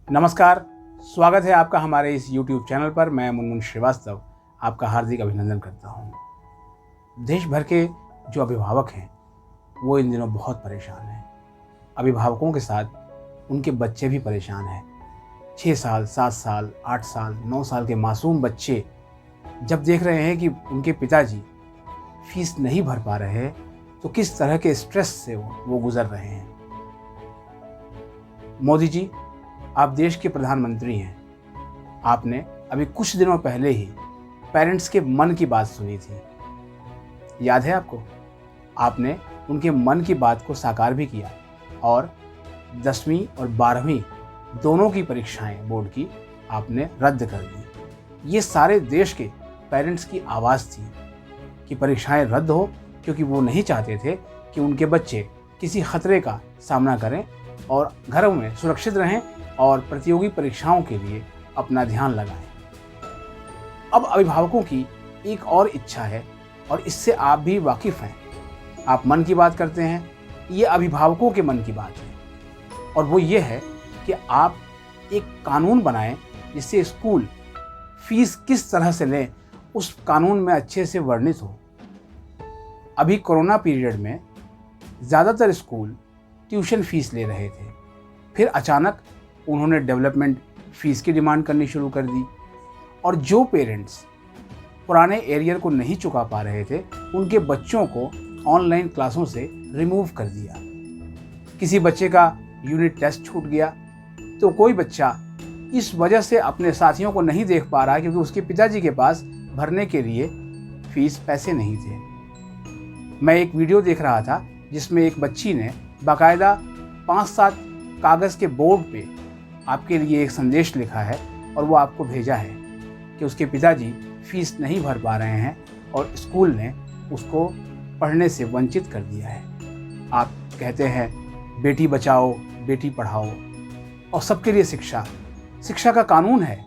नमस्कार, स्वागत है आपका हमारे इस YouTube चैनल पर। मैं मुनमुन श्रीवास्तव आपका हार्दिक अभिनंदन करता हूँ। देश भर के जो अभिभावक हैं वो इन दिनों बहुत परेशान हैं। अभिभावकों के साथ उनके बच्चे भी परेशान हैं। 6 साल, 7 साल, 8 साल, 9 साल के मासूम बच्चे जब देख रहे हैं कि उनके पिताजी फीस नहीं भर पा रहे हैं तो किस तरह के स्ट्रेस से वो गुजर रहे हैं। मोदी जी, आप देश के प्रधानमंत्री हैं। आपने अभी कुछ दिनों पहले ही पेरेंट्स के मन की बात सुनी थी, याद है आपको? आपने उनके मन की बात को साकार भी किया और 10वीं और 12वीं दोनों की परीक्षाएं बोर्ड की आपने रद्द कर दी। ये सारे देश के पेरेंट्स की आवाज़ थी कि परीक्षाएं रद्द हो, क्योंकि वो नहीं चाहते थे कि उनके बच्चे किसी खतरे का सामना करें और घरों में सुरक्षित रहें और प्रतियोगी परीक्षाओं के लिए अपना ध्यान लगाएं। अब अभिभावकों की एक और इच्छा है और इससे आप भी वाकिफ़ हैं। आप मन की बात करते हैं, ये अभिभावकों के मन की बात है और वो ये है कि आप एक कानून बनाएं जिससे स्कूल फीस किस तरह से लें उस कानून में अच्छे से वर्णित हो। अभी कोरोना पीरियड में ज़्यादातर स्कूल ट्यूशन फीस ले रहे थे, फिर अचानक उन्होंने डेवलपमेंट फ़ीस की डिमांड करनी शुरू कर दी और जो पेरेंट्स पुराने एरियर को नहीं चुका पा रहे थे उनके बच्चों को ऑनलाइन क्लासों से रिमूव कर दिया। किसी बच्चे का यूनिट टेस्ट छूट गया तो कोई बच्चा इस वजह से अपने साथियों को नहीं देख पा रहा क्योंकि उसके पिताजी के पास भरने के लिए फ़ीस पैसे नहीं थे। मैं एक वीडियो देख रहा था जिसमें एक बच्ची ने बाकायदा 5-7 कागज़ के बोर्ड पे आपके लिए एक संदेश लिखा है और वो आपको भेजा है कि उसके पिताजी फीस नहीं भर पा रहे हैं और स्कूल ने उसको पढ़ने से वंचित कर दिया है। आप कहते हैं बेटी बचाओ, बेटी पढ़ाओ और सबके लिए शिक्षा। शिक्षा का कानून है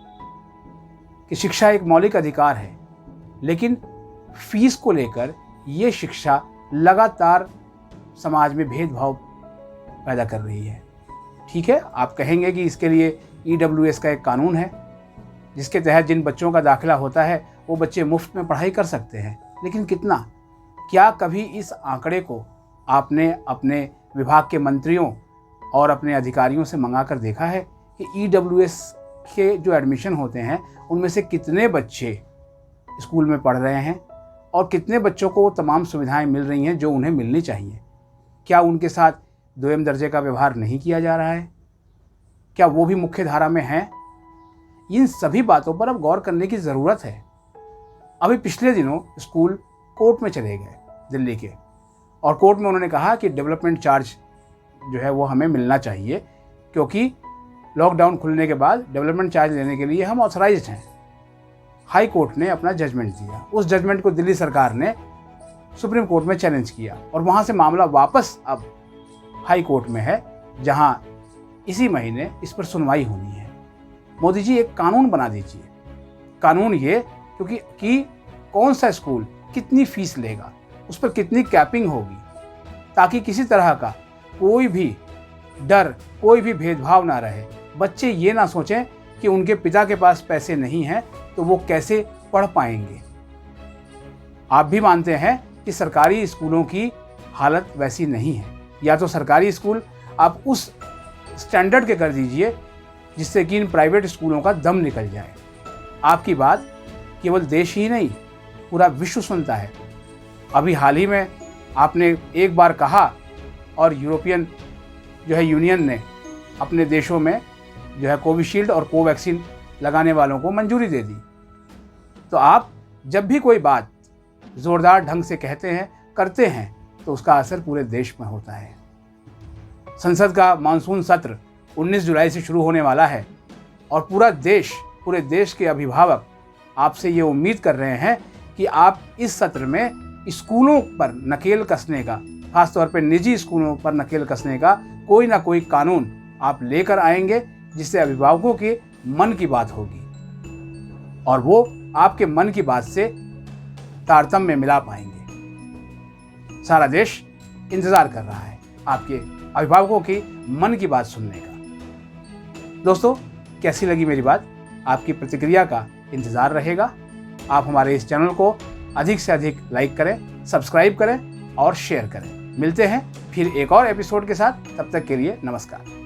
कि शिक्षा एक मौलिक अधिकार है, लेकिन फीस को लेकर ये शिक्षा लगातार समाज में भेदभाव पैदा कर रही है। ठीक है, आप कहेंगे कि इसके लिए EWS का एक कानून है जिसके तहत जिन बच्चों का दाखिला होता है वो बच्चे मुफ्त में पढ़ाई कर सकते हैं, लेकिन कितना? क्या कभी इस आंकड़े को आपने अपने विभाग के मंत्रियों और अपने अधिकारियों से मंगा कर देखा है कि EWS के जो एडमिशन होते हैं उनमें से कितने बच्चे स्कूल में पढ़ रहे हैं और कितने बच्चों को वो तमाम सुविधाएं मिल रही हैं जो उन्हें मिलनी चाहिए? क्या उनके साथ दोयम दर्जे का व्यवहार नहीं किया जा रहा है? क्या वो भी मुख्य धारा में हैं? इन सभी बातों पर अब गौर करने की ज़रूरत है। अभी पिछले दिनों स्कूल कोर्ट में चले गए दिल्ली के, और कोर्ट में उन्होंने कहा कि डेवलपमेंट चार्ज जो है वो हमें मिलना चाहिए क्योंकि लॉकडाउन खुलने के बाद डेवलपमेंट चार्ज लेने के लिए हम ऑथराइज्ड हैं। हाई कोर्ट ने अपना जजमेंट दिया। उस जजमेंट को दिल्ली सरकार ने सुप्रीम कोर्ट में चैलेंज किया और वहाँ से मामला वापस अब हाई कोर्ट में है, जहाँ इसी महीने इस पर सुनवाई होनी है। मोदी जी, एक कानून बना दीजिए। कानून ये कि कौन सा स्कूल कितनी फीस लेगा, उस पर कितनी कैपिंग होगी, ताकि किसी तरह का कोई भी डर, कोई भी भेदभाव ना रहे। बच्चे ये ना सोचें कि उनके पिता के पास पैसे नहीं हैं तो वो कैसे पढ़ पाएंगे। आप भी मानते हैं कि सरकारी स्कूलों की हालत वैसी नहीं है। या तो सरकारी स्कूल आप उस स्टैंडर्ड के कर दीजिए जिससे कि इन प्राइवेट स्कूलों का दम निकल जाए। आपकी बात केवल देश ही नहीं, पूरा विश्व सुनता है। अभी हाल ही में आपने एक बार कहा और यूरोपियन यूनियन ने अपने देशों में कोविशील्ड और कोवैक्सीन लगाने वालों को मंजूरी दे दी। तो आप जब भी कोई बात ज़ोरदार ढंग से कहते हैं, करते हैं, तो उसका असर पूरे देश में होता है। संसद का मानसून सत्र 19 जुलाई से शुरू होने वाला है और पूरे देश के अभिभावक आपसे ये उम्मीद कर रहे हैं कि आप इस सत्र में स्कूलों पर नकेल कसने का, खासतौर पर निजी स्कूलों पर नकेल कसने का कोई ना कोई कानून आप लेकर आएंगे जिससे अभिभावकों के मन की बात होगी और वो आपके मन की बात से तारतम्य मिला पाएंगे। सारा देश इंतज़ार कर रहा है आपके अभिभावकों की मन की बात सुनने का। दोस्तों, कैसी लगी मेरी बात? आपकी प्रतिक्रिया का इंतज़ार रहेगा। आप हमारे इस चैनल को अधिक से अधिक लाइक करें, सब्सक्राइब करें और शेयर करें। मिलते हैं फिर एक और एपिसोड के साथ। तब तक के लिए नमस्कार।